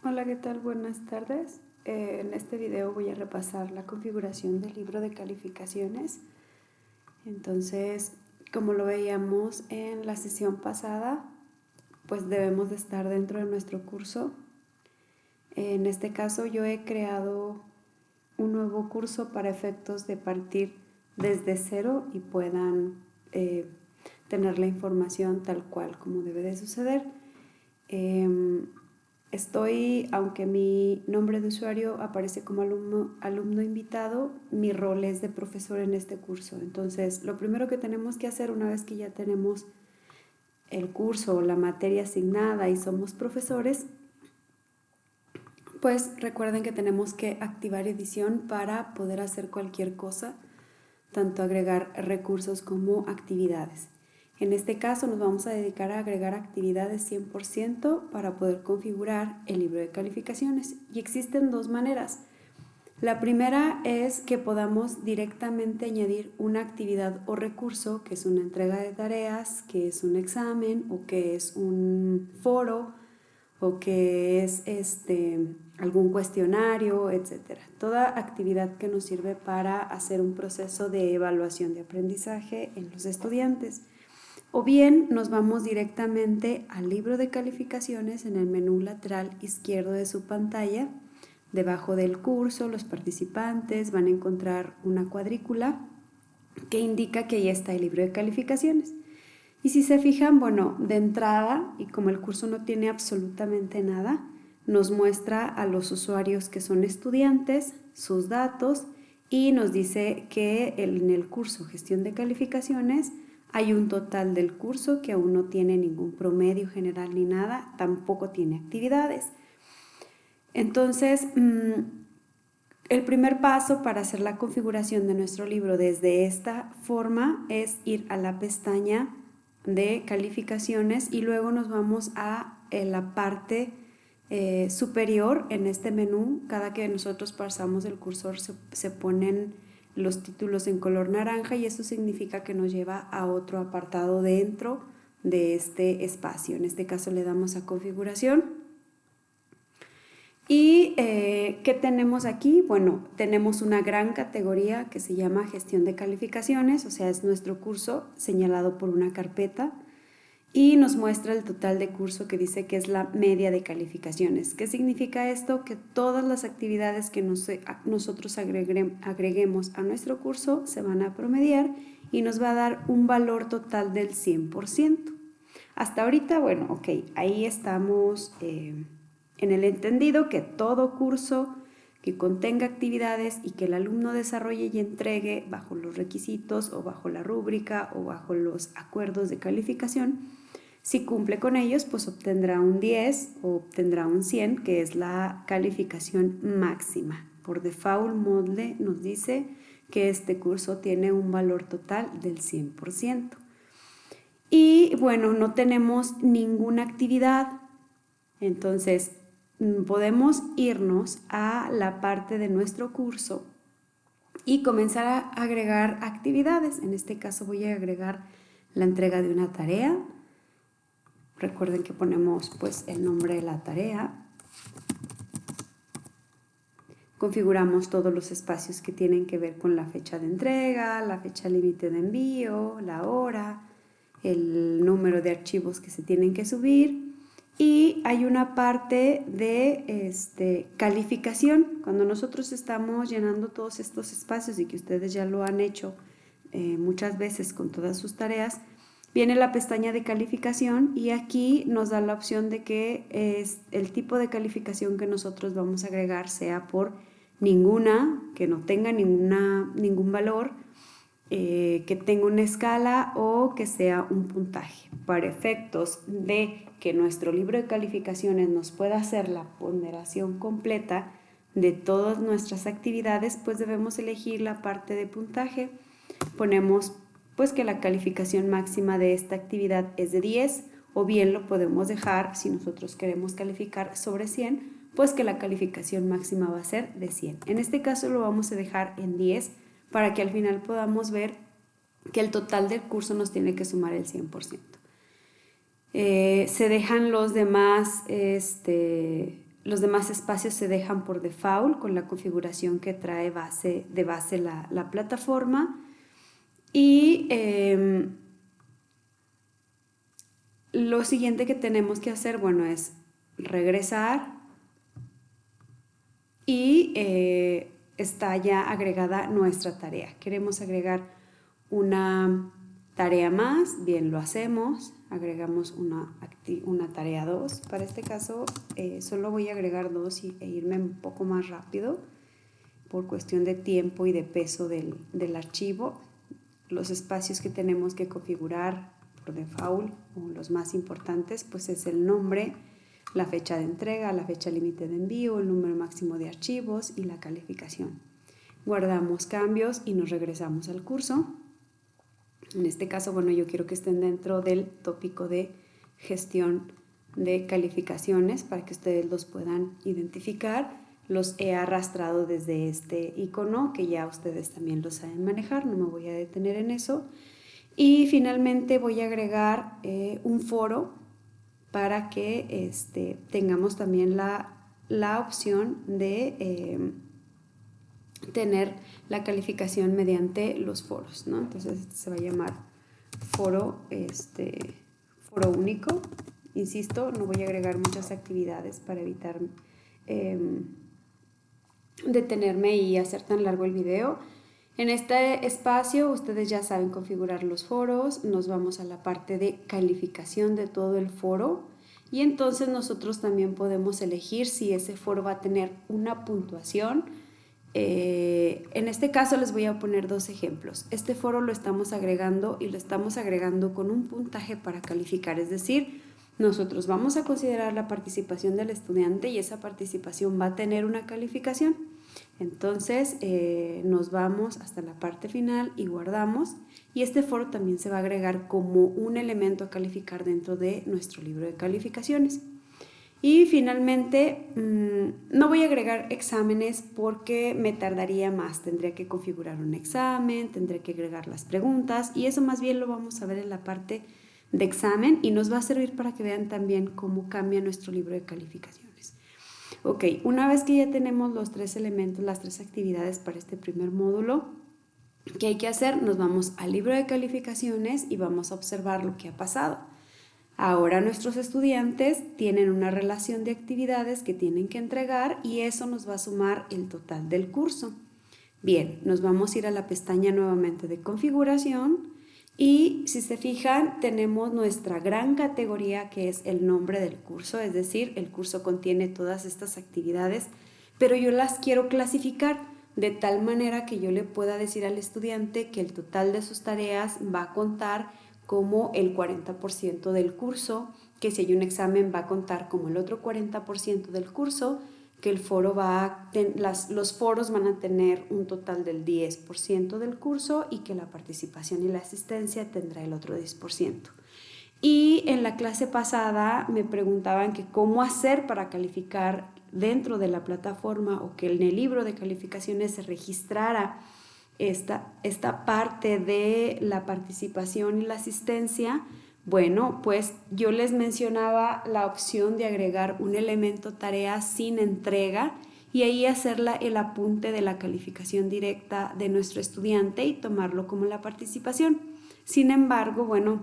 Hola, ¿qué tal? Buenas tardes. En este video voy a repasar la configuración del libro de calificaciones. Entonces, como lo veíamos en la sesión pasada, pues debemos de estar dentro de nuestro curso. En este caso yo he creado un nuevo curso para efectos de partir desde cero y puedan tener la información tal cual como debe de suceder. Aunque mi nombre de usuario aparece como alumno invitado, mi rol es de profesor en este curso. Entonces, lo primero que tenemos que hacer una vez que ya tenemos el curso o la materia asignada y somos profesores, pues recuerden que tenemos que activar edición para poder hacer cualquier cosa, tanto agregar recursos como actividades. En este caso nos vamos a dedicar a agregar actividades 100% para poder configurar el libro de calificaciones. Y existen dos maneras. La primera es que podamos directamente añadir una actividad o recurso, que es una entrega de tareas, que es un examen o que es un foro o que es algún cuestionario, etc. Toda actividad que nos sirve para hacer un proceso de evaluación de aprendizaje en los estudiantes. O bien nos vamos directamente al libro de calificaciones en el menú lateral izquierdo de su pantalla. Debajo del curso, los participantes van a encontrar una cuadrícula que indica que ya está el libro de calificaciones. Y si se fijan, bueno, de entrada, y como el curso no tiene absolutamente nada, nos muestra a los usuarios que son estudiantes, sus datos, y nos dice que en el curso Gestión de Calificaciones hay un total del curso que aún no tiene ningún promedio general ni nada, tampoco tiene actividades. Entonces, el primer paso para hacer la configuración de nuestro libro desde esta forma es ir a la pestaña de calificaciones y luego nos vamos a la parte superior en este menú. Cada que nosotros pasamos el cursor se ponen los títulos en color naranja y eso significa que nos lleva a otro apartado dentro de este espacio. En este caso le damos a configuración. ¿Y qué tenemos aquí? Bueno, tenemos una gran categoría que se llama gestión de calificaciones, o sea, es nuestro curso señalado por una carpeta y nos muestra el total de curso que dice que es la media de calificaciones. ¿Qué significa esto? Que todas las actividades que nosotros agreguemos a nuestro curso se van a promediar y nos va a dar un valor total del 100%. Hasta ahorita, bueno, ok, ahí estamos en el entendido que todo curso que contenga actividades y que el alumno desarrolle y entregue bajo los requisitos o bajo la rúbrica o bajo los acuerdos de calificación, si cumple con ellos, pues obtendrá un 10 o obtendrá un 100, que es la calificación máxima. Por default, Moodle nos dice que este curso tiene un valor total del 100%. Y bueno, no tenemos ninguna actividad, entonces podemos irnos a la parte de nuestro curso y comenzar a agregar actividades. En este caso voy a agregar la entrega de una tarea. Recuerden que ponemos pues el nombre de la tarea. Configuramos todos los espacios que tienen que ver con la fecha de entrega, la fecha límite de envío, la hora, el número de archivos que se tienen que subir. Y hay una parte de calificación. Cuando nosotros estamos llenando todos estos espacios y que ustedes ya lo han hecho muchas veces con todas sus tareas, viene la pestaña de calificación y aquí nos da la opción de que el tipo de calificación que nosotros vamos a agregar sea por ninguna, que no tenga ningún valor, que tenga una escala o que sea un puntaje. Para efectos de que nuestro libro de calificaciones nos pueda hacer la ponderación completa de todas nuestras actividades, pues debemos elegir la parte de puntaje. Ponemos pues que la calificación máxima de esta actividad es de 10 o bien lo podemos dejar, si nosotros queremos calificar sobre 100, pues que la calificación máxima va a ser de 100. En este caso lo vamos a dejar en 10 para que al final podamos ver que el total del curso nos tiene que sumar el 100%. Se dejan los demás los demás espacios se dejan por default con la configuración que trae de base la plataforma. Y lo siguiente que tenemos que hacer, bueno, es regresar y está ya agregada nuestra tarea. Queremos agregar una tarea más, bien, lo hacemos, agregamos una tarea 2. Para este caso solo voy a agregar 2 e irme un poco más rápido por cuestión de tiempo y de peso del archivo. Los espacios que tenemos que configurar por default, o los más importantes, pues es el nombre, la fecha de entrega, la fecha límite de envío, el número máximo de archivos y la calificación. Guardamos cambios y nos regresamos al curso. En este caso, bueno, yo quiero que estén dentro del tópico de gestión de calificaciones para que ustedes los puedan identificar. Los he arrastrado desde este icono que ya ustedes también lo saben manejar, no me voy a detener en eso. Y finalmente voy a agregar un foro para que tengamos también la opción de tener la calificación mediante los foros, ¿no? Entonces se va a llamar foro único. Insisto, no voy a agregar muchas actividades para evitar detenerme y hacer tan largo el video. En este espacio ustedes ya saben configurar los foros. Nos vamos a la parte de calificación de todo el foro y entonces nosotros también podemos elegir si ese foro va a tener una puntuación. En este caso les voy a poner 2 ejemplos. Este foro lo estamos agregando y lo estamos agregando con un puntaje para calificar, es decir, nosotros vamos a considerar la participación del estudiante y esa participación va a tener una calificación. Entonces nos vamos hasta la parte final y guardamos, y este foro también se va a agregar como un elemento a calificar dentro de nuestro libro de calificaciones. Y finalmente no voy a agregar exámenes porque me tardaría más, tendría que configurar un examen, tendría que agregar las preguntas y eso más bien lo vamos a ver en la parte de examen y nos va a servir para que vean también cómo cambia nuestro libro de calificaciones. Ok, una vez que ya tenemos los 3 elementos, las 3 actividades para este primer módulo, ¿qué hay que hacer? Nos vamos al libro de calificaciones y vamos a observar lo que ha pasado. Ahora nuestros estudiantes tienen una relación de actividades que tienen que entregar y eso nos va a sumar el total del curso. Bien, nos vamos a ir a la pestaña nuevamente de configuración y si se fijan tenemos nuestra gran categoría que es el nombre del curso, es decir, el curso contiene todas estas actividades, pero yo las quiero clasificar de tal manera que yo le pueda decir al estudiante que el total de sus tareas va a contar como el 40% del curso, que si hay un examen va a contar como el otro 40% del curso, que el foro los foros van a tener un total del 10% del curso y que la participación y la asistencia tendrá el otro 10%. Y en la clase pasada me preguntaban que cómo hacer para calificar dentro de la plataforma o que en el libro de calificaciones se registrara esta parte de la participación y la asistencia. Bueno, pues yo les mencionaba la opción de agregar un elemento tarea sin entrega y ahí hacerla el apunte de la calificación directa de nuestro estudiante y tomarlo como la participación. Sin embargo, bueno,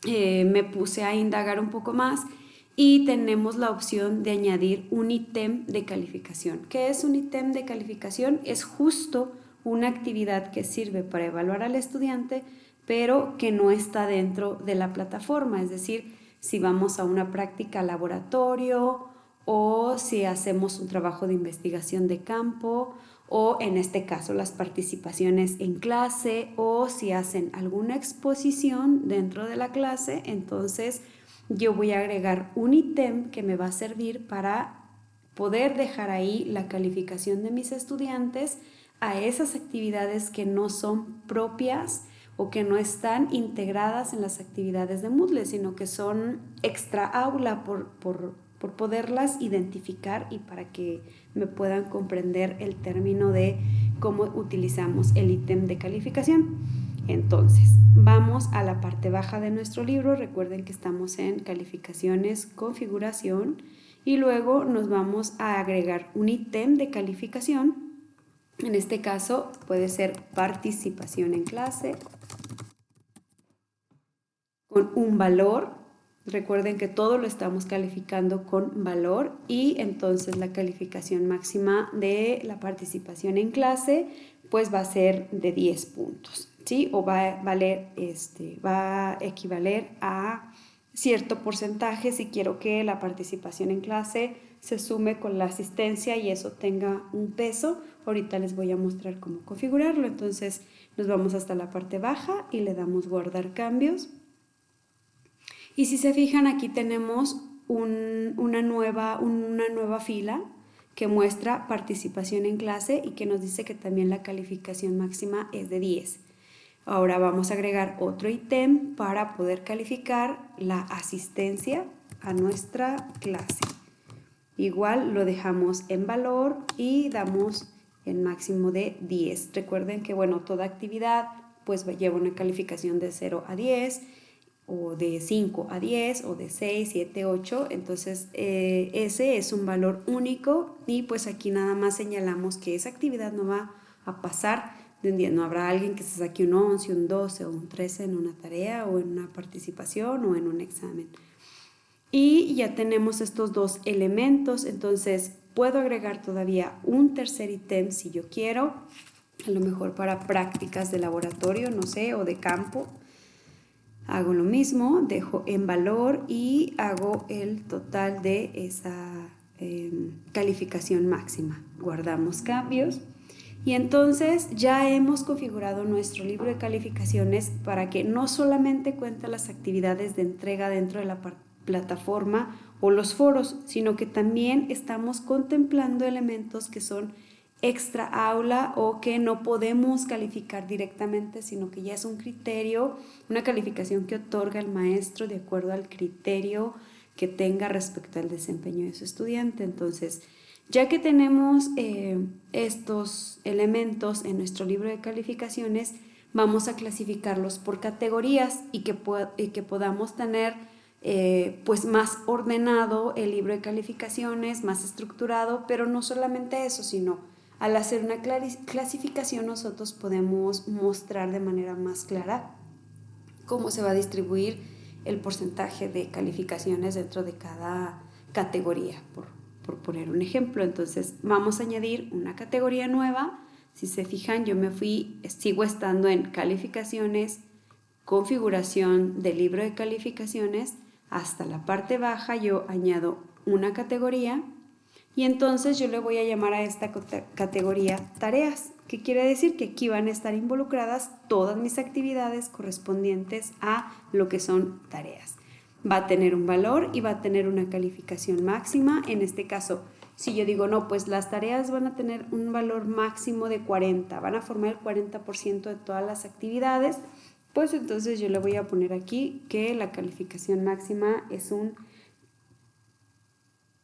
me puse a indagar un poco más y tenemos la opción de añadir un ítem de calificación. ¿Qué es un ítem de calificación? Es justo una actividad que sirve para evaluar al estudiante, pero que no está dentro de la plataforma, es decir, si vamos a una práctica laboratorio o si hacemos un trabajo de investigación de campo o en este caso las participaciones en clase o si hacen alguna exposición dentro de la clase, entonces yo voy a agregar un ítem que me va a servir para poder dejar ahí la calificación de mis estudiantes a esas actividades que no son propias o que no están integradas en las actividades de Moodle, sino que son extra aula por poderlas identificar y para que me puedan comprender el término de cómo utilizamos el ítem de calificación. Entonces, vamos a la parte baja de nuestro libro. Recuerden que estamos en calificaciones, configuración y luego nos vamos a agregar un ítem de calificación. En este caso puede ser participación en clase con un valor. Recuerden que todo lo estamos calificando con valor y entonces la calificación máxima de la participación en clase pues va a ser de 10 puntos, ¿sí? O va a equivaler a cierto porcentaje si quiero que la participación en clase se sume con la asistencia y eso tenga un peso. Ahorita les voy a mostrar cómo configurarlo. Entonces nos vamos hasta la parte baja y le damos guardar cambios. Y si se fijan, aquí tenemos una nueva fila que muestra participación en clase y que nos dice que también la calificación máxima es de 10. Ahora vamos a agregar otro ítem para poder calificar la asistencia a nuestra clase. Igual lo dejamos en valor y damos el máximo de 10. Recuerden que, bueno, toda actividad pues lleva una calificación de 0 a 10 o de 5 a 10 o de 6, 7, 8. Entonces ese es un valor único y pues aquí nada más señalamos que esa actividad no va a pasar de un 10. No habrá alguien que se saque un 11, un 12 o un 13 en una tarea o en una participación o en un examen. Y ya tenemos estos dos elementos, entonces puedo agregar todavía un tercer ítem si yo quiero, a lo mejor para prácticas de laboratorio, no sé, o de campo. Hago lo mismo, dejo en valor y hago el total de esa calificación máxima. Guardamos cambios y entonces ya hemos configurado nuestro libro de calificaciones para que no solamente cuente las actividades de entrega dentro de la plataforma o los foros, sino que también estamos contemplando elementos que son extra aula o que no podemos calificar directamente, sino que ya es un criterio, una calificación que otorga el maestro de acuerdo al criterio que tenga respecto al desempeño de su estudiante. Entonces, ya que tenemos estos elementos en nuestro libro de calificaciones, vamos a clasificarlos por categorías y que podamos tener pues más ordenado el libro de calificaciones, más estructurado, pero no solamente eso, sino al hacer una clasificación nosotros podemos mostrar de manera más clara cómo se va a distribuir el porcentaje de calificaciones dentro de cada categoría, por poner un ejemplo. Entonces vamos a añadir una categoría nueva. Si se fijan, yo sigo estando en calificaciones, configuración del libro de calificaciones. Hasta la parte baja yo añado una categoría y entonces yo le voy a llamar a esta categoría tareas, que quiere decir que aquí van a estar involucradas todas mis actividades correspondientes a lo que son tareas. Va a tener un valor y va a tener una calificación máxima. En este caso, si yo digo, no, pues las tareas van a tener un valor máximo de 40, van a formar el 40% de todas las actividades, pues entonces yo le voy a poner aquí que la calificación máxima es un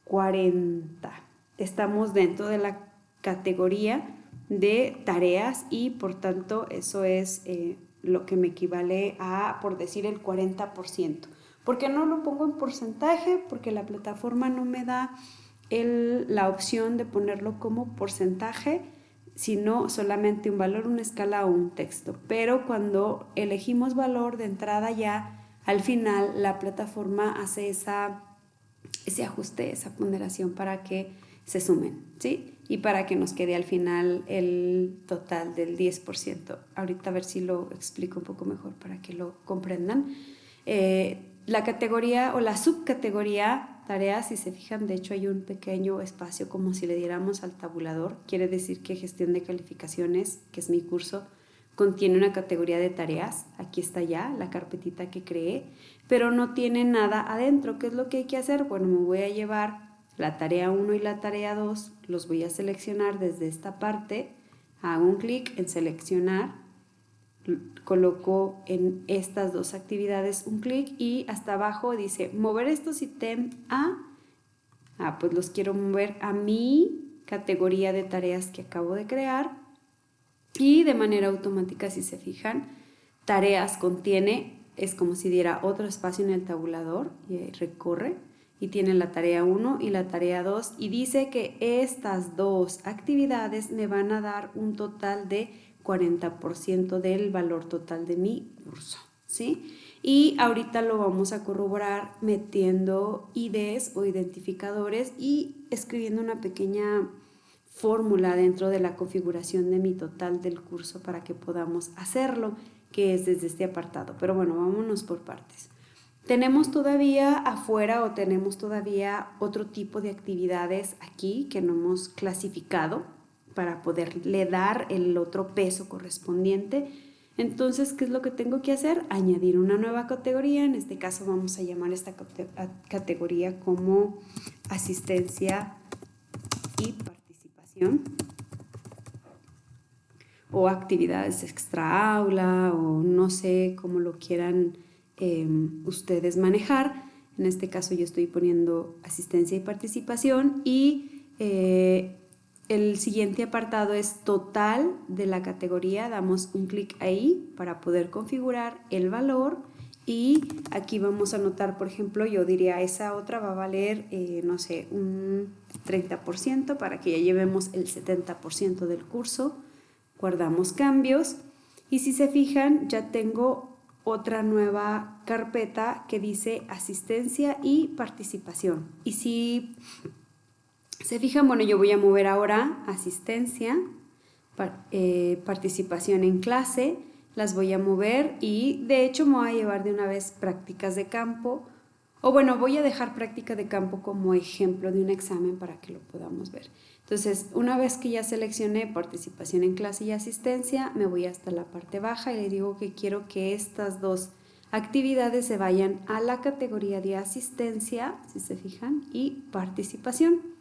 40. Estamos dentro de la categoría de tareas y por tanto eso es lo que me equivale a, por decir, el 40%. ¿Por qué no lo pongo en porcentaje? Porque la plataforma no me da la opción de ponerlo como porcentaje, sino solamente un valor, una escala o un texto. Pero cuando elegimos valor de entrada ya, al final la plataforma hace ese ajuste, esa ponderación para que se sumen, ¿sí? Y para que nos quede al final el total del 10%. Ahorita a ver si lo explico un poco mejor para que lo comprendan. La categoría o la subcategoría tareas, si se fijan, de hecho hay un pequeño espacio como si le diéramos al tabulador. Quiere decir que gestión de calificaciones, que es mi curso, contiene una categoría de tareas. Aquí está ya la carpetita que creé, pero no tiene nada adentro. ¿Qué es lo que hay que hacer? Bueno, me voy a llevar la tarea 1 y la tarea 2, los voy a seleccionar desde esta parte, hago un clic en seleccionar, coloco en estas dos actividades un clic y hasta abajo dice mover estos ítems pues los quiero mover a mi categoría de tareas que acabo de crear y de manera automática, si se fijan, tareas contiene, es como si diera otro espacio en el tabulador y recorre y tiene la tarea 1 y la tarea 2 y dice que estas dos actividades me van a dar un total de 40% del valor total de mi curso, ¿sí? Y ahorita lo vamos a corroborar metiendo IDs o identificadores y escribiendo una pequeña fórmula dentro de la configuración de mi total del curso para que podamos hacerlo, que es desde este apartado. Pero bueno, vámonos por partes. Tenemos todavía afuera o tenemos todavía otro tipo de actividades aquí que no hemos clasificado para poderle dar el otro peso correspondiente. Entonces, ¿qué es lo que tengo que hacer? Añadir una nueva categoría. En este caso vamos a llamar esta categoría como asistencia y participación o actividades extra aula o no sé cómo lo quieran ustedes manejar. En este caso yo estoy poniendo asistencia y participación y el siguiente apartado es total de la categoría. Damos un clic ahí para poder configurar el valor y aquí vamos a anotar, por ejemplo, yo diría esa otra va a valer, no sé, un 30% para que ya llevemos el 70% del curso. Guardamos cambios y si se fijan ya tengo otra nueva carpeta que dice asistencia y participación. Y si se fijan, bueno, yo voy a mover ahora asistencia, participación en clase, las voy a mover y de hecho me voy a llevar de una vez prácticas de campo, o bueno, voy a dejar práctica de campo como ejemplo de un examen para que lo podamos ver. Entonces, una vez que ya seleccioné participación en clase y asistencia, me voy hasta la parte baja y le digo que quiero que estas dos actividades se vayan a la categoría de asistencia, si se fijan, y participación.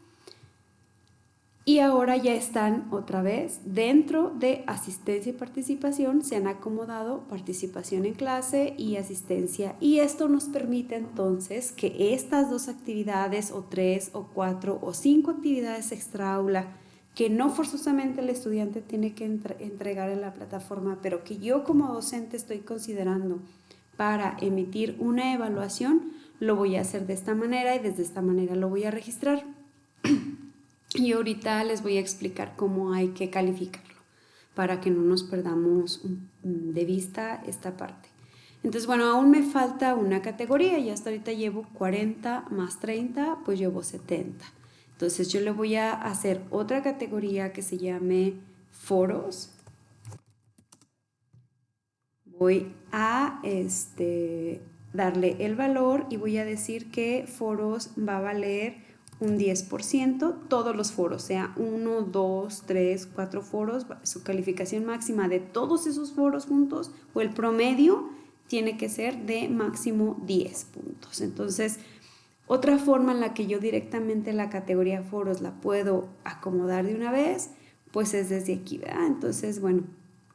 Y ahora ya están otra vez dentro de asistencia y participación, se han acomodado participación en clase y asistencia. Y esto nos permite entonces que estas dos actividades o 3 o 4 o 5 actividades extra aula que no forzosamente el estudiante tiene que entregar en la plataforma, pero que yo como docente estoy considerando para emitir una evaluación, lo voy a hacer de esta manera y desde esta manera lo voy a registrar. Y ahorita les voy a explicar cómo hay que calificarlo para que no nos perdamos de vista esta parte. Entonces, bueno, aún me falta una categoría y hasta ahorita llevo 40 más 30, pues llevo 70. Entonces yo le voy a hacer otra categoría que se llame foros. Voy a darle el valor y voy a decir que foros va a valer un 10%, todos los foros, sea 1, 2, 3, 4 foros, su calificación máxima de todos esos foros juntos o el promedio tiene que ser de máximo 10 puntos. Entonces, otra forma en la que yo directamente la categoría foros la puedo acomodar de una vez, pues es desde aquí, ¿verdad? Entonces, bueno,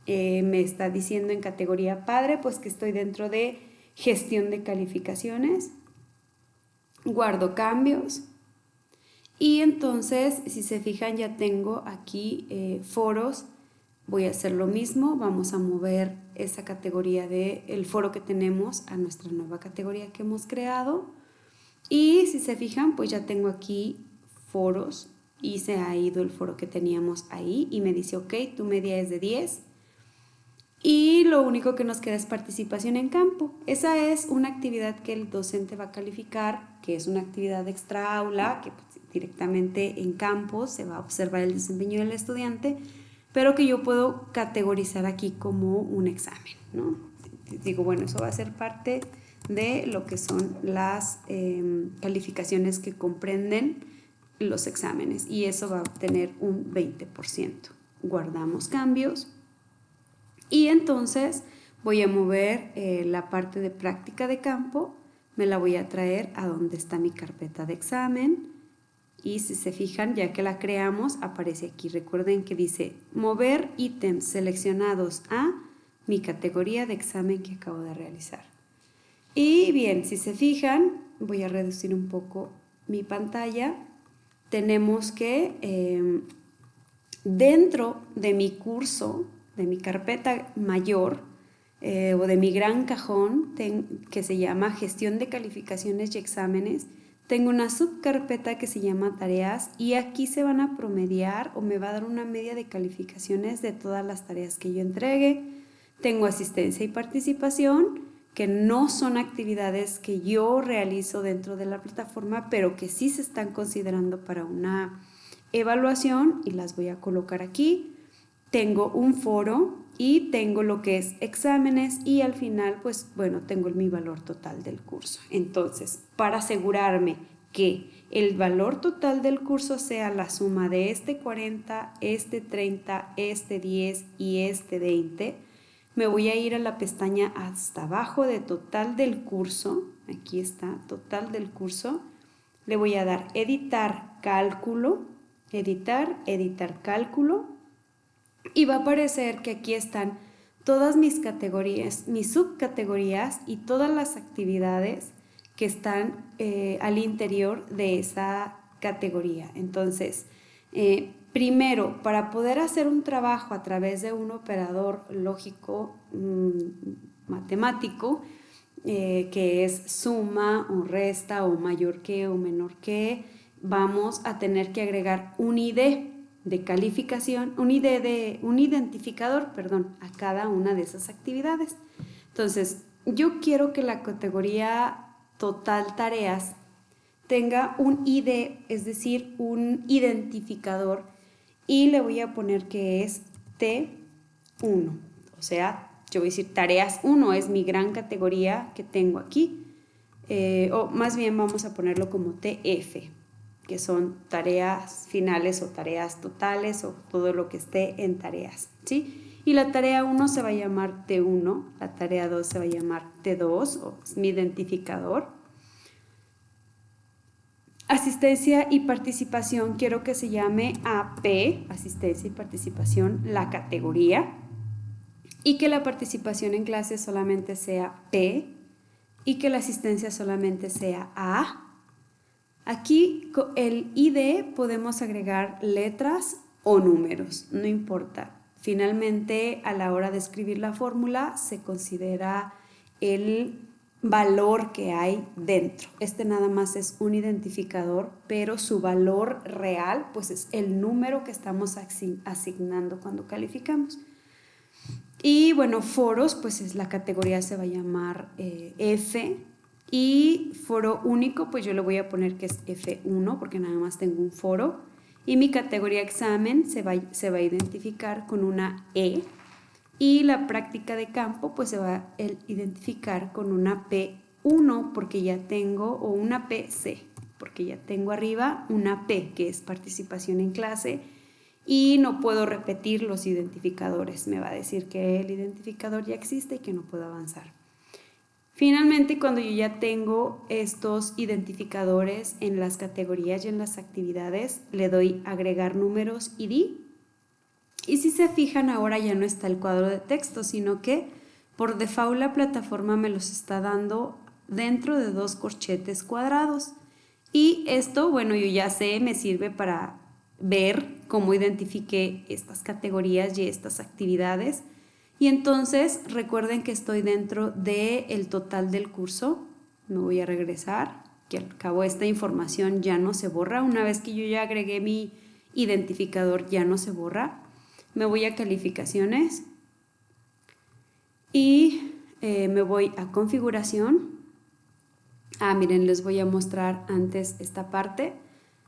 me está diciendo en categoría padre, pues que estoy dentro de gestión de calificaciones, guardo cambios. Y entonces, si se fijan, ya tengo aquí foros. Voy a hacer lo mismo. Vamos a mover esa categoría del foro que tenemos a nuestra nueva categoría que hemos creado. Y si se fijan, pues ya tengo aquí foros y se ha ido el foro que teníamos ahí y me dice, ok, tu media es de 10. Y lo único que nos queda es participación en campo. Esa es una actividad que el docente va a calificar, que es una actividad extra aula, que directamente en campo se va a observar el desempeño del estudiante, pero que yo puedo categorizar aquí como un examen, ¿no? Digo, bueno, eso va a ser parte de lo que son las calificaciones que comprenden los exámenes y eso va a obtener un 20%. Guardamos cambios y entonces voy a mover la parte de práctica de campo, me la voy a traer a donde está mi carpeta de examen. Y si se fijan, ya que la creamos, aparece aquí. Recuerden que dice mover ítems seleccionados a mi categoría de examen que acabo de realizar. Y bien, si se fijan, voy a reducir un poco mi pantalla. Tenemos que dentro de mi curso, de mi carpeta mayor o de mi gran cajón que se llama gestión de calificaciones y exámenes, tengo una subcarpeta que se llama tareas y aquí se van a promediar o me va a dar una media de calificaciones de todas las tareas que yo entregue. Tengo asistencia y participación, que no son actividades que yo realizo dentro de la plataforma, pero que sí se están considerando para una evaluación y las voy a colocar aquí. Tengo un foro y tengo lo que es exámenes y al final, pues bueno, tengo mi valor total del curso. Entonces, para asegurarme que el valor total del curso sea la suma de este 40, este 30, este 10 y este 20, me voy a ir a la pestaña hasta abajo de total del curso. Aquí está, total del curso. Le voy a dar editar cálculo, editar cálculo. Y va a aparecer que aquí están todas mis categorías, mis subcategorías y todas las actividades que están al interior de esa categoría. Entonces, primero, para poder hacer un trabajo a través de un operador lógico matemático, que es suma o resta o mayor que o menor que, vamos a tener que agregar un ID de calificación, un identificador, a cada una de esas actividades. Entonces, yo quiero que la categoría total tareas tenga un ID, es decir, un identificador, y le voy a poner que es T1, o sea, yo voy a decir tareas 1 es mi gran categoría que tengo aquí, o más bien vamos a ponerlo como TF, que son tareas finales o tareas totales o todo lo que esté en tareas, ¿sí? Y la tarea 1 se va a llamar T1, la tarea 2 se va a llamar T2, o es mi identificador. Asistencia y participación, quiero que se llame AP, asistencia y participación, la categoría, y que la participación en clase solamente sea P, y que la asistencia solamente sea A. Aquí el ID podemos agregar letras o números, no importa. Finalmente, a la hora de escribir la fórmula, se considera el valor que hay dentro. Este nada más es un identificador, pero su valor real, pues es el número que estamos asignando cuando calificamos. Y bueno, foros, pues es la categoría se va a llamar F. Y foro único, pues yo le voy a poner que es F1 porque nada más tengo un foro. Y mi categoría examen se va a identificar con una E. Y la práctica de campo, pues se va a identificar con una P1 porque ya tengo, o una PC, porque ya tengo arriba una P, que es participación en clase. Y no puedo repetir los identificadores. Me va a decir que el identificador ya existe y que no puedo avanzar. Finalmente, cuando yo ya tengo estos identificadores en las categorías y en las actividades, le doy agregar números ID. Y si se fijan, ahora ya no está el cuadro de texto, sino que por default la plataforma me los está dando dentro de 2 corchetes cuadrados. Y esto, bueno, yo ya sé, me sirve para ver cómo identifiqué estas categorías y estas actividades. Y entonces recuerden que estoy dentro del total del curso. Me voy a regresar, que al cabo esta información ya no se borra. Una vez que yo ya agregué mi identificador, ya no se borra. Me voy a calificaciones y me voy a configuración. Miren, les voy a mostrar antes esta parte.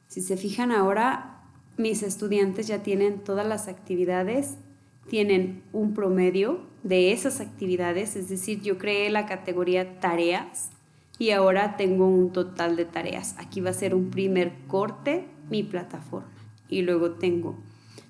Si se fijan ahora, mis estudiantes ya tienen todas las actividades, tienen un promedio de esas actividades, es decir, yo creé la categoría tareas y ahora tengo un total de tareas. Aquí va a ser un primer corte mi plataforma y luego tengo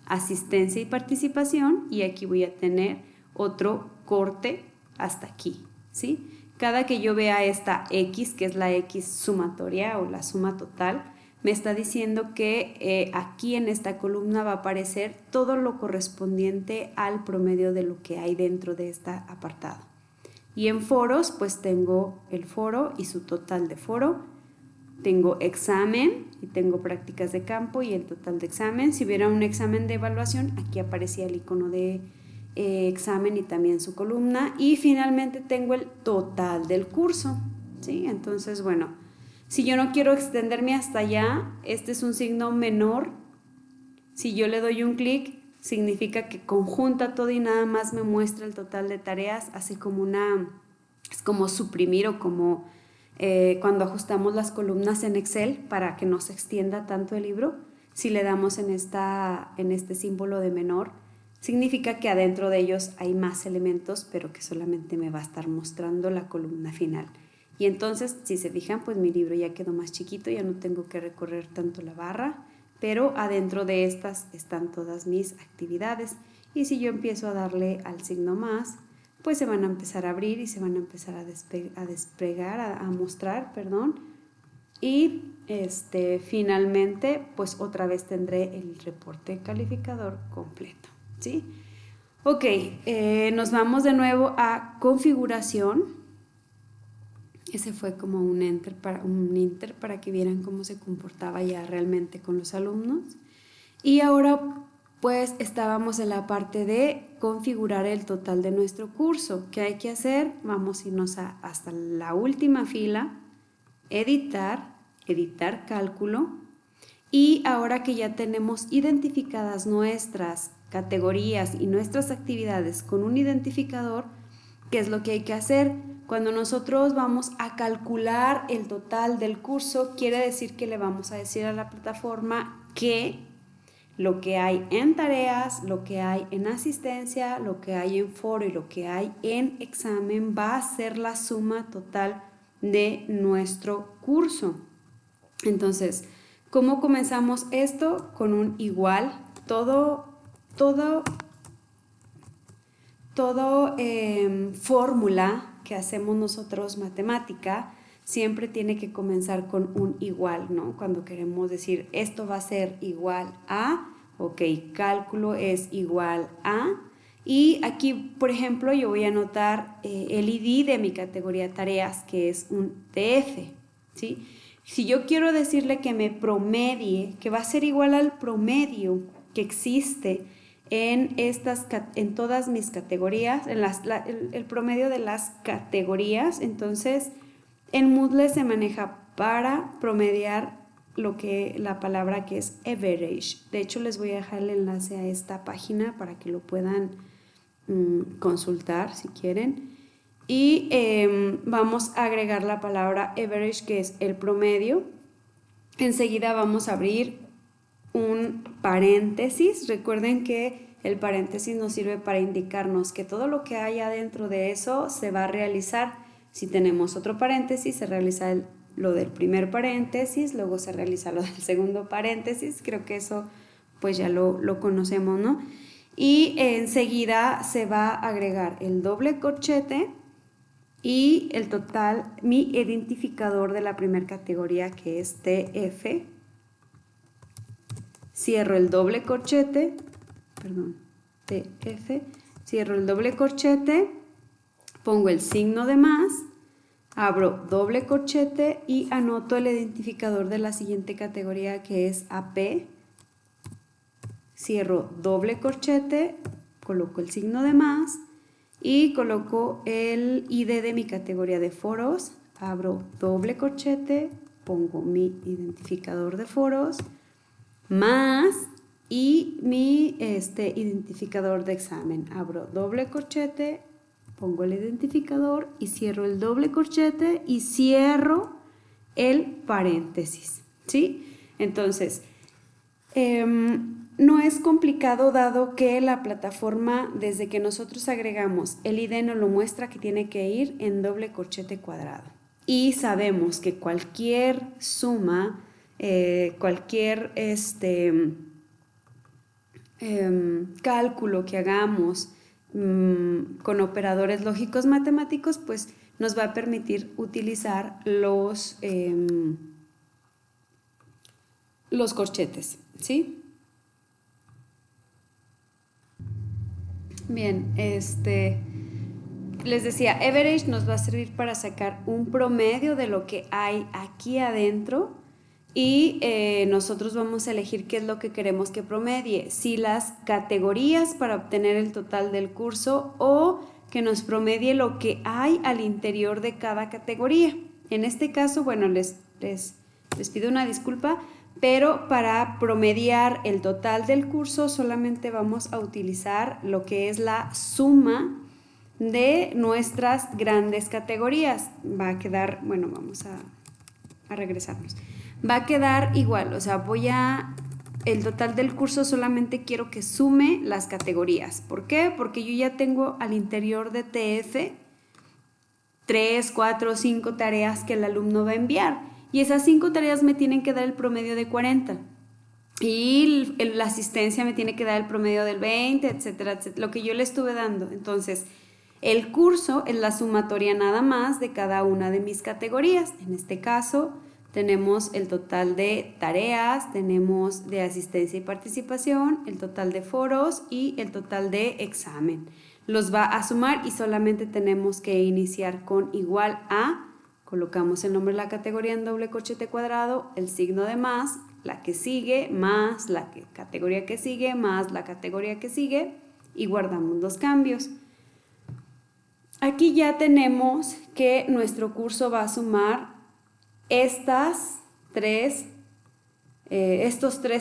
asistencia y participación y aquí voy a tener otro corte hasta aquí, ¿sí? Cada que yo vea esta X, que es la X sumatoria o la suma total, me está diciendo que aquí en esta columna va a aparecer todo lo correspondiente al promedio de lo que hay dentro de este apartado. Y en foros, pues tengo el foro y su total de foro. Tengo examen y tengo prácticas de campo y el total de examen. Si hubiera un examen de evaluación, aquí aparecía el icono de examen y también su columna. Y finalmente tengo el total del curso, ¿sí? Entonces, bueno, Si yo no quiero extenderme hasta allá, este es un signo menor. Si yo le doy un clic, significa que conjunta todo y nada más me muestra el total de tareas, hace como es como suprimir o como cuando ajustamos las columnas en Excel para que no se extienda tanto el libro. Si le damos en este símbolo de menor, significa que adentro de ellos hay más elementos, pero que solamente me va a estar mostrando la columna final. Y entonces, si se fijan, pues mi libro ya quedó más chiquito, ya no tengo que recorrer tanto la barra, pero adentro de estas están todas mis actividades. Y si yo empiezo a darle al signo más, pues se van a empezar a abrir y se van a empezar a desplegar, a mostrar, perdón. Y finalmente, pues otra vez tendré el reporte calificador completo, ¿sí? Ok, nos vamos de nuevo a configuración. Ese fue como un enter para que vieran cómo se comportaba ya realmente con los alumnos. Y ahora pues estábamos en la parte de configurar el total de nuestro curso. ¿Qué hay que hacer? Vamos a irnos hasta la última fila, editar cálculo. Y ahora que ya tenemos identificadas nuestras categorías y nuestras actividades con un identificador, ¿qué es lo que hay que hacer? Cuando nosotros vamos a calcular el total del curso, quiere decir que le vamos a decir a la plataforma que lo que hay en tareas, lo que hay en asistencia, lo que hay en foro y lo que hay en examen va a ser la suma total de nuestro curso. Entonces, ¿cómo comenzamos esto? Con un igual. Todo fórmula que hacemos nosotros matemática siempre tiene que comenzar con un igual, ¿no? Cuando queremos decir esto va a ser igual a, ok, cálculo es igual a, y aquí, por ejemplo, yo voy a anotar el ID de mi categoría tareas, que es un TF, ¿sí? Si yo quiero decirle que me promedie, que va a ser igual al promedio que existe en todas mis categorías, el promedio de las categorías, entonces en Moodle se maneja para promediar la palabra que es average. De hecho, les voy a dejar el enlace a esta página para que lo puedan consultar si quieren. Y vamos a agregar la palabra average, que es el promedio. Enseguida vamos a abrir un paréntesis. Recuerden que el paréntesis nos sirve para indicarnos que todo lo que haya dentro de eso se va a realizar. Si tenemos otro paréntesis, se realiza lo del primer paréntesis, luego se realiza lo del segundo paréntesis. Creo que eso pues ya lo conocemos, ¿no? Y enseguida se va a agregar el doble corchete y el total, mi identificador de la primera categoría, que es TF. Cierro el doble corchete, TF, cierro el doble corchete, pongo el signo de más, abro doble corchete y anoto el identificador de la siguiente categoría, que es AP. Cierro doble corchete, coloco el signo de más y coloco el ID de mi categoría de foros, abro doble corchete, pongo mi identificador de foros, más y mi identificador de examen. Abro doble corchete, pongo el identificador y cierro el doble corchete y cierro el paréntesis, ¿sí? Entonces, no es complicado, dado que la plataforma, desde que nosotros agregamos el ID, nos lo muestra que tiene que ir en doble corchete cuadrado. Y sabemos que cualquier suma, cualquier cálculo que hagamos con operadores lógicos matemáticos, pues nos va a permitir utilizar los corchetes, ¿sí? Bien, les decía, average nos va a servir para sacar un promedio de lo que hay aquí adentro y nosotros vamos a elegir qué es lo que queremos que promedie, si las categorías para obtener el total del curso o que nos promedie lo que hay al interior de cada categoría. En este caso, bueno, les les pido una disculpa, pero para promediar el total del curso solamente vamos a utilizar lo que es la suma de nuestras grandes categorías. Va a quedar, bueno, vamos a regresarnos. Va a quedar igual, o sea, el total del curso solamente quiero que sume las categorías. ¿Por qué? Porque yo ya tengo al interior de TF 3, 4, 5 tareas que el alumno va a enviar. Y esas 5 tareas me tienen que dar el promedio de 40. Y la asistencia me tiene que dar el promedio del 20, etcétera, etcétera, lo que yo le estuve dando. Entonces, el curso es la sumatoria nada más de cada una de mis categorías. En este caso, tenemos el total de tareas, tenemos de asistencia y participación, el total de foros y el total de examen. Los va a sumar y solamente tenemos que iniciar con igual a, colocamos el nombre de la categoría en doble corchete cuadrado, el signo de más, la que sigue, más la categoría que sigue, más la categoría que sigue y guardamos los cambios. Aquí ya tenemos que nuestro curso va a sumar estos 3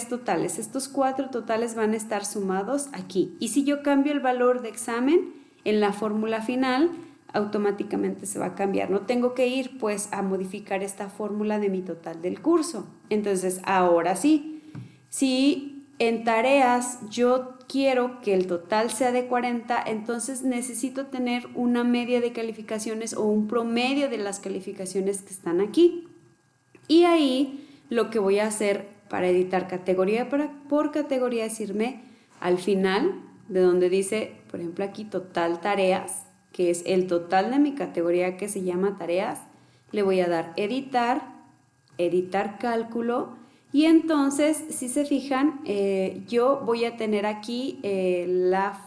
totales. Estos 4 totales van a estar sumados aquí. Y si yo cambio el valor de examen en la fórmula final, automáticamente se va a cambiar. No tengo que ir pues a modificar esta fórmula de mi total del curso. Entonces, ahora sí, si en tareas yo quiero que el total sea de 40, entonces necesito tener una media de calificaciones o un promedio de las calificaciones que están aquí. Y ahí lo que voy a hacer para editar categoría por categoría es irme al final de donde dice, por ejemplo aquí total tareas, que es el total de mi categoría que se llama tareas. Le voy a dar editar cálculo y entonces si se fijan yo voy a tener aquí la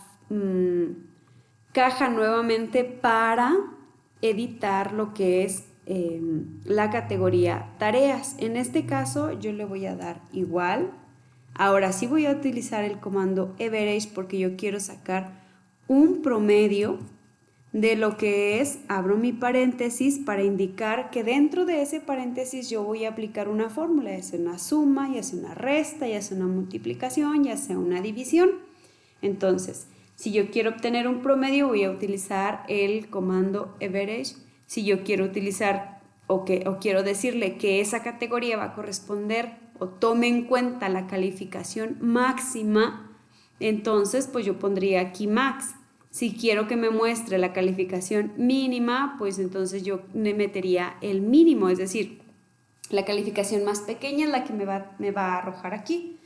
caja nuevamente para editar lo que es la categoría tareas. En este caso yo le voy a dar igual. Ahora sí voy a utilizar el comando average porque yo quiero sacar un promedio de lo que es, abro mi paréntesis para indicar que dentro de ese paréntesis yo voy a aplicar una fórmula, ya sea una suma, ya sea una resta, ya sea una multiplicación, ya sea una división. Entonces, si yo quiero obtener un promedio voy a utilizar el comando average. Si yo quiero utilizar o quiero decirle que esa categoría va a corresponder o tome en cuenta la calificación máxima, entonces pues yo pondría aquí max. Si quiero que me muestre la calificación mínima, pues entonces yo me metería el mínimo, es decir, la calificación más pequeña es la que me va a arrojar aquí.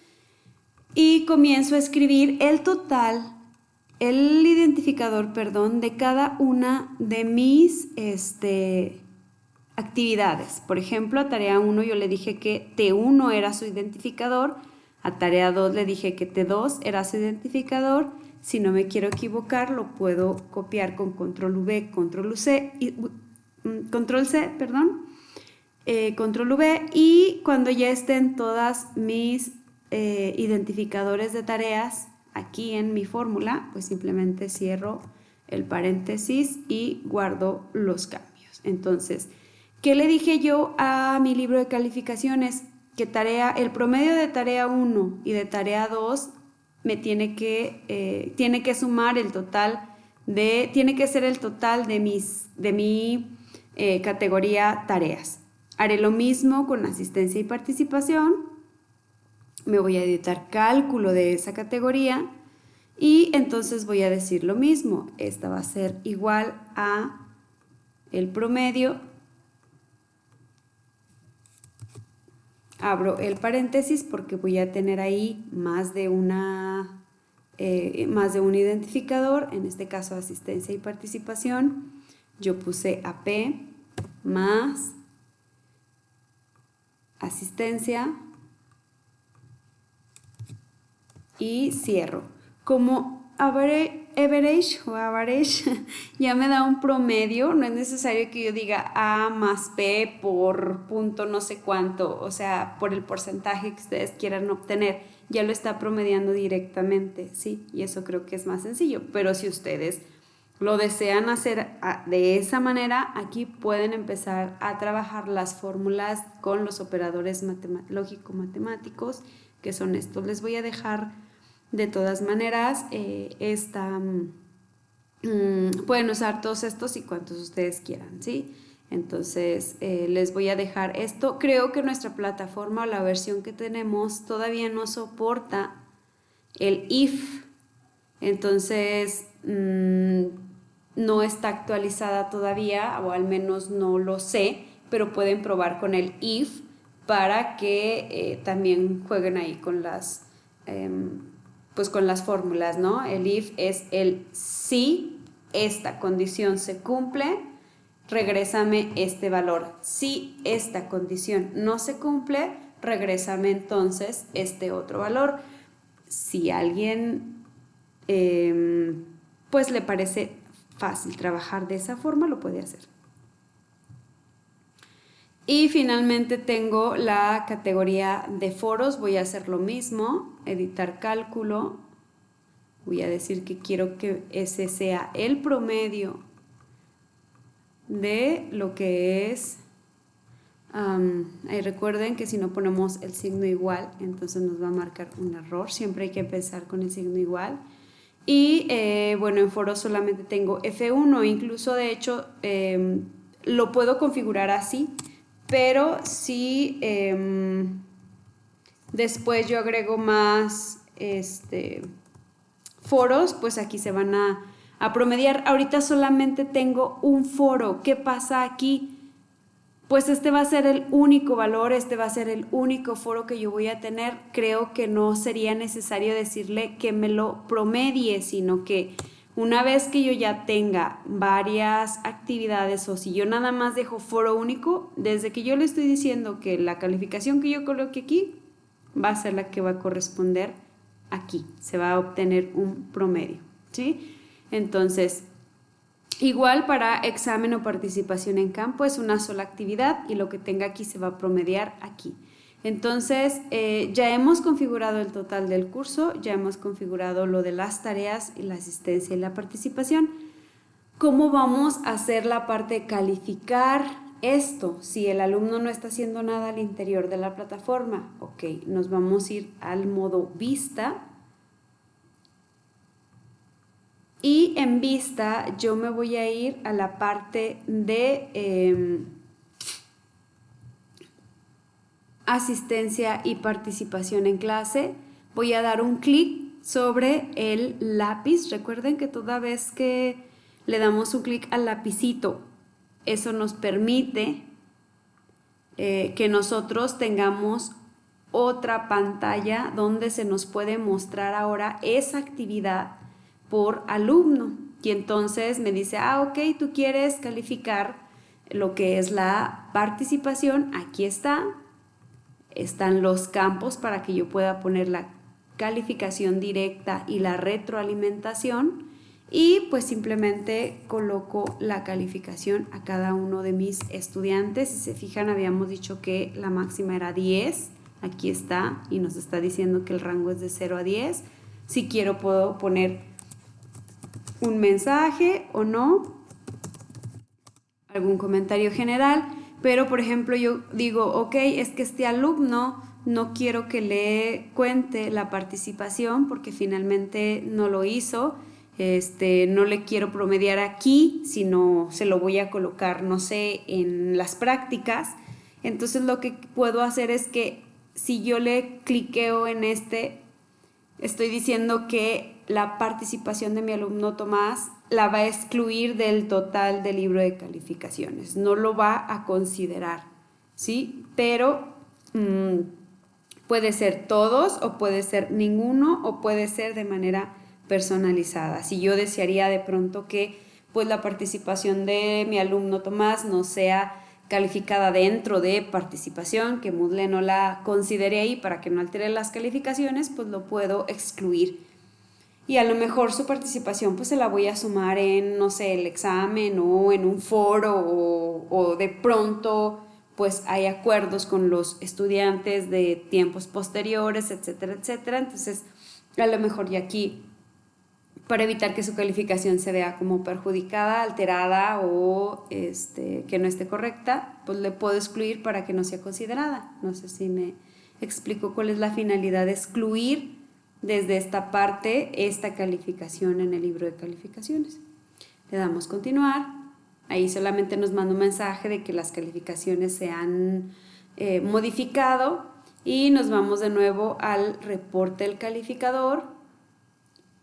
Y comienzo a escribir el total, el identificador, perdón, de cada una de mis actividades. Por ejemplo, a tarea 1 yo le dije que T1 era su identificador, a tarea 2 le dije que T2 era su identificador. Si no me quiero equivocar, lo puedo copiar con control V, control C, control V, y cuando ya estén todas mis identificadores de tareas aquí en mi fórmula, pues simplemente cierro el paréntesis y guardo los cambios. Entonces, ¿qué le dije yo a mi libro de calificaciones? Que el promedio de tarea 1 y de tarea 2 me tiene que sumar el total tiene que ser el total de mi categoría tareas. Haré lo mismo con asistencia y participación. Me voy a editar cálculo de esa categoría y entonces voy a decir lo mismo. Esta va a ser igual a el promedio. Abro el paréntesis porque voy a tener ahí más de un identificador, en este caso asistencia y participación. Yo puse AP más asistencia y cierro. Como average ya me da un promedio, no es necesario que yo diga A más B por punto no sé cuánto, o sea, por el porcentaje que ustedes quieran obtener, ya lo está promediando directamente, ¿sí? Y eso creo que es más sencillo, pero si ustedes lo desean hacer de esa manera, aquí pueden empezar a trabajar las fórmulas con los operadores lógico-matemáticos, que son estos. Les voy a dejar de todas maneras pueden usar todos estos y cuantos ustedes quieran, ¿sí? Entonces les voy a dejar esto. Creo que nuestra plataforma o la versión que tenemos todavía no soporta el if, entonces no está actualizada todavía, o al menos no lo sé, pero pueden probar con el if para que también jueguen ahí con las pues con las fórmulas, ¿no? El if es el si esta condición se cumple, regrésame este valor. Si esta condición no se cumple, regrésame entonces este otro valor. Si a alguien pues le parece fácil trabajar de esa forma, lo puede hacer. Y finalmente tengo la categoría de foros. Voy a hacer lo mismo, editar cálculo. Voy a decir que quiero que ese sea el promedio de lo que es. Recuerden que si no ponemos el signo igual, entonces nos va a marcar un error. Siempre hay que empezar con el signo igual. Y bueno, en foros solamente tengo F1. Incluso de hecho lo puedo configurar así, pero si después yo agrego más foros, pues aquí se van a promediar. Ahorita solamente tengo un foro. ¿Qué pasa aquí? Pues este va a ser el único valor, este va a ser el único foro que yo voy a tener. Creo que no sería necesario decirle que me lo promedie, sino que una vez que yo ya tenga varias actividades, o si yo nada más dejo foro único, desde que yo le estoy diciendo que la calificación que yo coloque aquí va a ser la que va a corresponder aquí, se va a obtener un promedio, ¿sí? Entonces, igual para examen o participación en campo es una sola actividad y lo que tenga aquí se va a promediar aquí. Entonces ya hemos configurado el total del curso, ya hemos configurado lo de las tareas y la asistencia y la participación. ¿Cómo vamos a hacer la parte de calificar esto? Si el alumno no está haciendo nada al interior de la plataforma, ok, nos vamos a ir al modo vista. Y en vista yo me voy a ir a la parte de asistencia y participación en clase. Voy a dar un clic sobre el lápiz. Recuerden que toda vez que le damos un clic al lapicito, eso nos permite que nosotros tengamos otra pantalla donde se nos puede mostrar ahora esa actividad por alumno, y entonces me dice, ok, tú quieres calificar lo que es la participación, aquí están los campos para que yo pueda poner la calificación directa y la retroalimentación, y pues simplemente coloco la calificación a cada uno de mis estudiantes. Si se fijan, habíamos dicho que la máxima era 10, aquí está, y nos está diciendo que el rango es de 0 a 10. Si quiero puedo poner un mensaje o no, algún comentario general, pero por ejemplo yo digo, ok, es que este alumno no quiero que le cuente la participación porque finalmente no lo hizo, no le quiero promediar aquí, sino se lo voy a colocar, no sé, en las prácticas. Entonces lo que puedo hacer es que si yo le cliqueo en estoy diciendo que la participación de mi alumno Tomás la va a excluir del total del libro de calificaciones, no lo va a considerar, ¿sí? Pero puede ser todos o puede ser ninguno o puede ser de manera personalizada. Si yo desearía de pronto que pues la participación de mi alumno Tomás no sea calificada dentro de participación, que Moodle no la considere ahí para que no altere las calificaciones, pues lo puedo excluir. Y a lo mejor su participación pues se la voy a sumar en, no sé, el examen o en un foro o de pronto pues hay acuerdos con los estudiantes de tiempos posteriores, etcétera, etcétera. Entonces a lo mejor ya aquí para evitar que su calificación se vea como perjudicada, alterada o que no esté correcta, pues le puedo excluir para que no sea considerada. No sé si me explico cuál es la finalidad de excluir desde esta parte esta calificación en el libro de calificaciones. Le damos continuar. Ahí solamente nos manda un mensaje de que las calificaciones se han modificado y nos vamos de nuevo al reporte del calificador.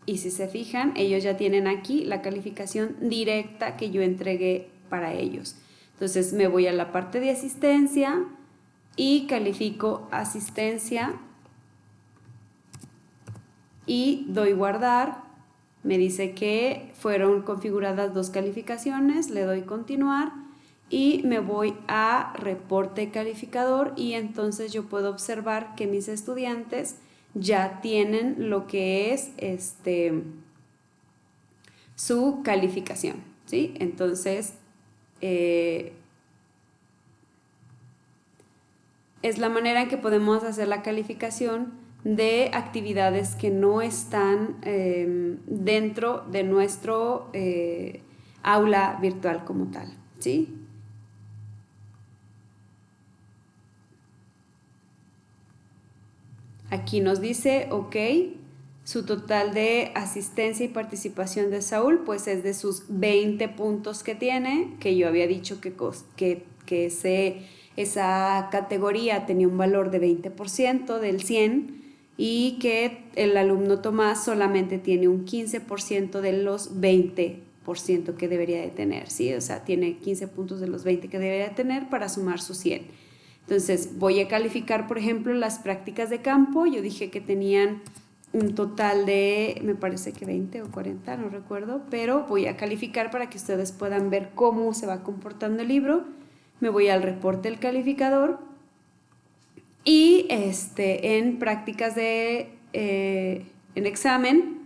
Y si se fijan, ellos ya tienen aquí la calificación directa que yo entregué para ellos. Entonces me voy a la parte de asistencia y califico asistencia y doy guardar. Me dice que fueron configuradas 2 calificaciones, le doy continuar y me voy a reporte calificador y entonces yo puedo observar que mis estudiantes ya tienen lo que es su calificación, ¿sí? Entonces, es la manera en que podemos hacer la calificación de actividades que no están dentro de nuestro aula virtual como tal, ¿sí? Aquí nos dice, ok, su total de asistencia y participación de Saúl pues es de sus 20 puntos que tiene, que yo había dicho que esa categoría tenía un valor de 20% del 100 y que el alumno Tomás solamente tiene un 15% de los 20% que debería de tener, ¿sí? O sea, tiene 15 puntos de los 20 que debería de tener para sumar sus 100. Entonces voy a calificar, por ejemplo, las prácticas de campo. Yo dije que tenían un total de, me parece que 20 o 40, no recuerdo, pero voy a calificar para que ustedes puedan ver cómo se va comportando el libro. Me voy al reporte del calificador y en prácticas en examen,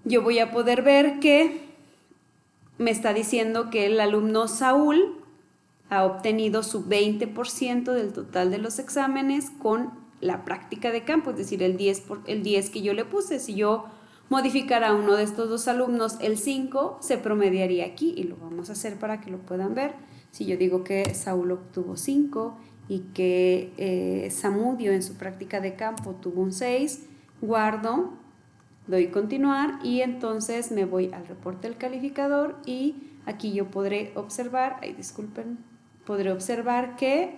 yo voy a poder ver que me está diciendo que el alumno Saúl ha obtenido su 20% del total de los exámenes con la práctica de campo, es decir, el 10 que yo le puse. Si yo modificara a uno de estos 2 alumnos, el 5 se promediaría aquí y lo vamos a hacer para que lo puedan ver. Si yo digo que Saúl obtuvo 5 y que Samudio en su práctica de campo tuvo un 6, guardo, doy continuar y entonces me voy al reporte del calificador y aquí yo podré observar, podré observar que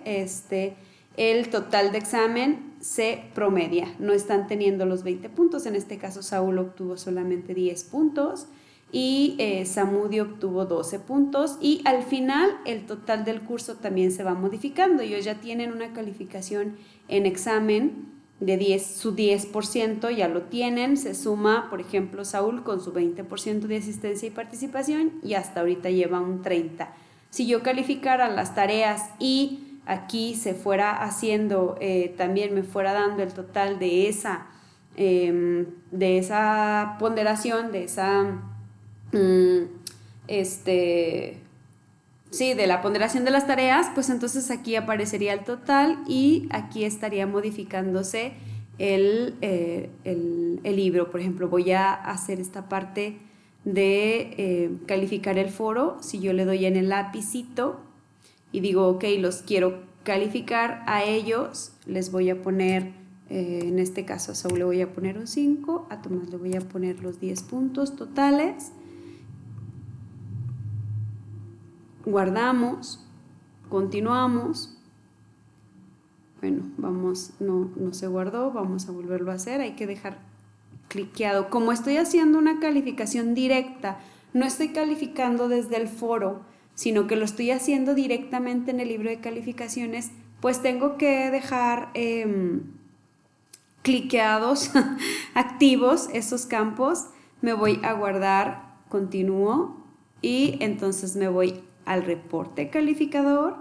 el total de examen se promedia. No están teniendo los 20 puntos. En este caso, Saúl obtuvo solamente 10 puntos y Samudio obtuvo 12 puntos. Y al final, el total del curso también se va modificando. Ellos ya tienen una calificación en examen de su 10%, ya lo tienen. Se suma, por ejemplo, Saúl con su 20% de asistencia y participación y hasta ahorita lleva un 30%. Si yo calificara las tareas y aquí se fuera haciendo, también me fuera dando el total de esa ponderación, de la ponderación de las tareas, pues entonces aquí aparecería el total y aquí estaría modificándose el libro. Por ejemplo, voy a hacer esta parte de calificar el foro. Si yo le doy en el lapicito y digo, ok, los quiero calificar a ellos, les voy a poner, en este caso a Saúl le voy a poner un 5, a Tomás le voy a poner los 10 puntos totales. Guardamos, continuamos. Bueno, no se guardó, vamos a volverlo a hacer, hay que dejar cliqueado. Como estoy haciendo una calificación directa, no estoy calificando desde el foro, sino que lo estoy haciendo directamente en el libro de calificaciones, pues tengo que dejar cliqueados, activos esos campos. Me voy a guardar, continúo y entonces me voy al reporte calificador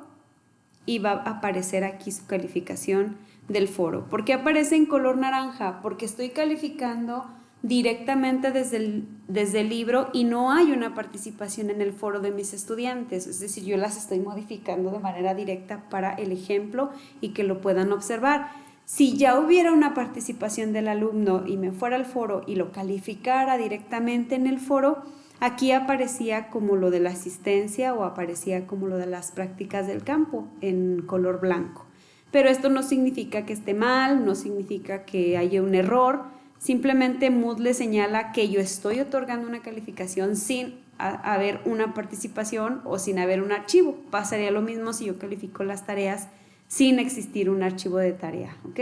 y va a aparecer aquí su calificación del foro. ¿Por qué aparece en color naranja? Porque estoy calificando directamente desde el libro y no hay una participación en el foro de mis estudiantes, es decir, yo las estoy modificando de manera directa para el ejemplo y que lo puedan observar. Si ya hubiera una participación del alumno y me fuera al foro y lo calificara directamente en el foro, aquí aparecía como lo de la asistencia o aparecía como lo de las prácticas del campo en color blanco. Pero esto no significa que esté mal, no significa que haya un error, simplemente Moodle señala que yo estoy otorgando una calificación sin haber una participación o sin haber un archivo. Pasaría lo mismo si yo califico las tareas sin existir un archivo de tarea, ¿ok?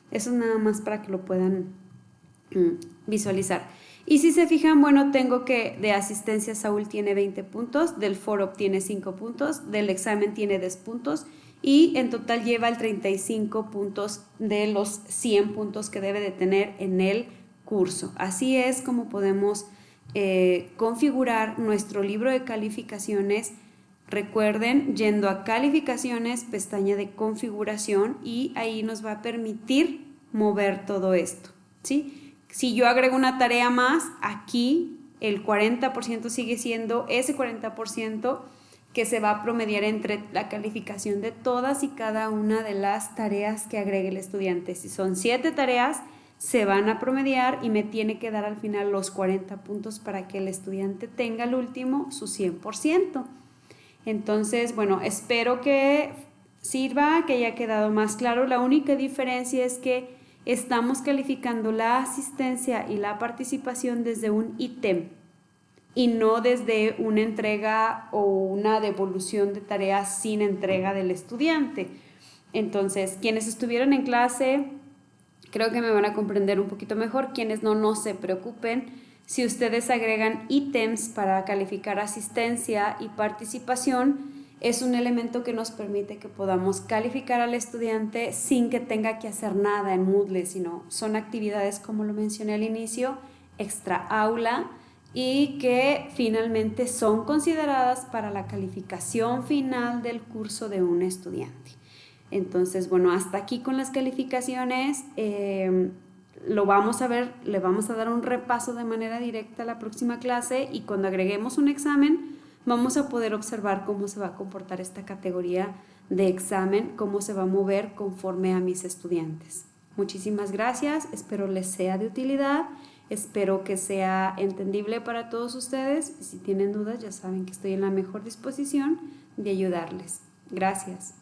Eso es nada más para que lo puedan visualizar. Y si se fijan, bueno, tengo que de asistencia Saúl tiene 20 puntos, del foro obtiene 5 puntos, del examen tiene 10 puntos y en total lleva el 35 puntos de los 100 puntos que debe de tener en el curso. Así es como podemos configurar nuestro libro de calificaciones. Recuerden, yendo a calificaciones, pestaña de configuración, y ahí nos va a permitir mover todo esto, ¿sí? Si yo agrego una tarea más, aquí el 40% sigue siendo ese 40% que se va a promediar entre la calificación de todas y cada una de las tareas que agregue el estudiante. Si son 7 tareas, se van a promediar y me tiene que dar al final los 40 puntos para que el estudiante tenga al último su 100%. Entonces, bueno, espero que sirva, que haya quedado más claro. La única diferencia es que estamos calificando la asistencia y la participación desde un ítem y no desde una entrega o una devolución de tareas sin entrega del estudiante. Entonces, quienes estuvieron en clase, creo que me van a comprender un poquito mejor. Quienes no, no se preocupen. Si ustedes agregan ítems para calificar asistencia y participación, es un elemento que nos permite que podamos calificar al estudiante sin que tenga que hacer nada en Moodle, sino son actividades, como lo mencioné al inicio, extra aula, y que finalmente son consideradas para la calificación final del curso de un estudiante. Entonces, bueno, hasta aquí con las calificaciones. Lo vamos a ver, le vamos a dar un repaso de manera directa a la próxima clase, y cuando agreguemos un examen vamos a poder observar cómo se va a comportar esta categoría de examen, cómo se va a mover conforme a mis estudiantes. Muchísimas gracias, espero les sea de utilidad, espero que sea entendible para todos ustedes. Si tienen dudas, ya saben que estoy en la mejor disposición de ayudarles. Gracias.